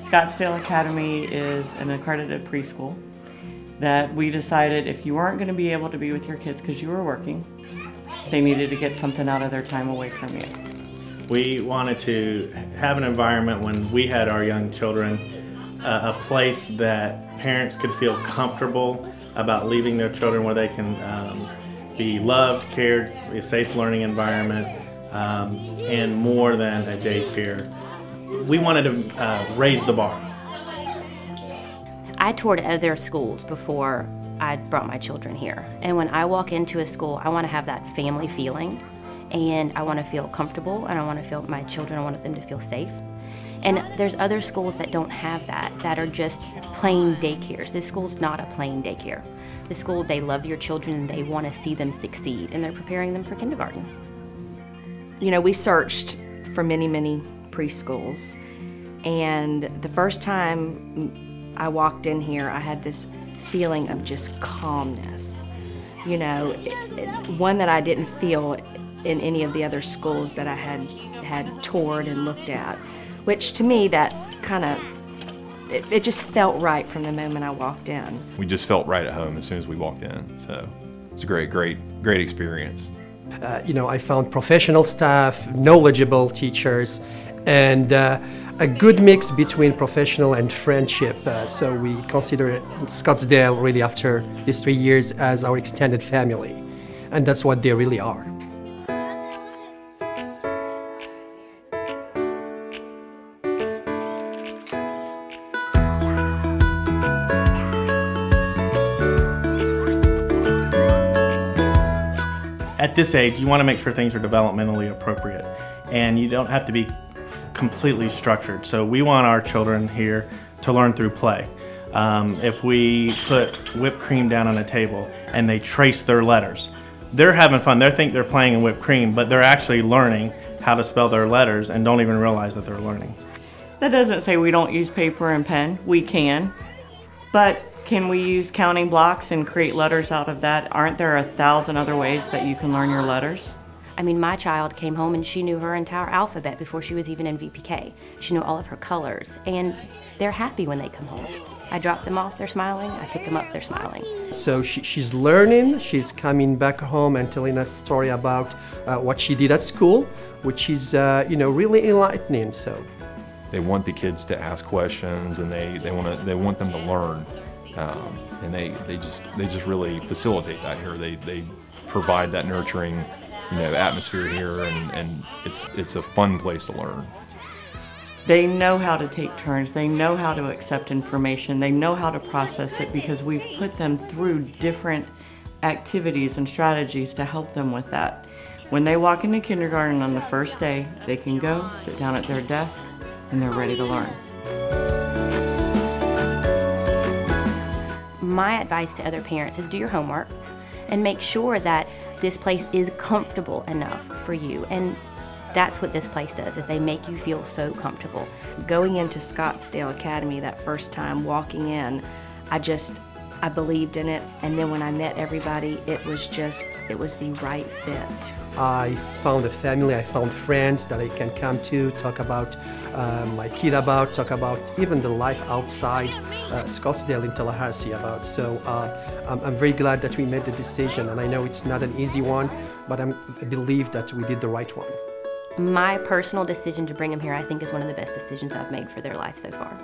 Scottsdale Academy is an accredited preschool that we decided if you weren't going to be able to be with your kids because you were working, they needed to get something out of their time away from you. We wanted to have an environment when we had our young children, a place that parents could feel comfortable about leaving their children, where they can be loved, cared, a safe learning environment, and more than a daycare. We wanted to raise the bar. I toured other schools before I brought my children here. And when I walk into a school, I want to have that family feeling, and I want to feel comfortable, and I want to feel my children, I want them to feel safe. And there's other schools that don't have that are just plain daycares. This school's not a plain daycare. This school, they love your children and they want to see them succeed, and they're preparing them for kindergarten. You know, we searched for many, many preschools, and the first time I walked in here, I had this feeling of just calmness. You know, one that I didn't feel in any of the other schools that I had toured and looked at, which to me, that kind of, it just felt right from the moment I walked in. We just felt right at home as soon as we walked in, so it's a great experience. You know, I found professional staff, knowledgeable teachers, and a good mix between professional and friendship. So we consider Scottsdale really after these 3 years as our extended family, and that's what they really are. At this age, you want to make sure things are developmentally appropriate, and you don't have to be completely structured. So we want our children here to learn through play. If we put whipped cream down on a table and they trace their letters, they're having fun. They think they're playing in whipped cream, but they're actually learning how to spell their letters and don't even realize that they're learning. That doesn't say we don't use paper and pen. We can. But can we use counting blocks and create letters out of that? Aren't there 1,000 other ways that you can learn your letters? I mean, my child came home and she knew her entire alphabet before she was even in VPK. She knew all of her colors, and they're happy when they come home. I drop them off, they're smiling. I pick them up, they're smiling. So she's learning, she's coming back home and telling us a story about what she did at school, which is you know, really enlightening. So They want the kids to ask questions, and they want them to learn, and they just really facilitate that here. They provide that nurturing, you know, atmosphere here, and it's a fun place to learn. They know how to take turns, they know how to accept information, they know how to process it because we've put them through different activities and strategies to help them with that. When they walk into kindergarten on the first day, they can go, sit down at their desk, and they're ready to learn. My advice to other parents is do your homework and make sure that this place is comfortable enough for you. And that's what this place does, is they make you feel so comfortable. Going into Scottsdale Academy that first time, walking in, I believed in it, and then when I met everybody, it was the right fit. I found a family, I found friends that I can come to, talk about my kid about, talk about even the life outside Scottsdale in Tallahassee about. So I'm very glad that we made the decision, and I know it's not an easy one, but I believe that we did the right one. My personal decision to bring them here, I think, is one of the best decisions I've made for their life so far.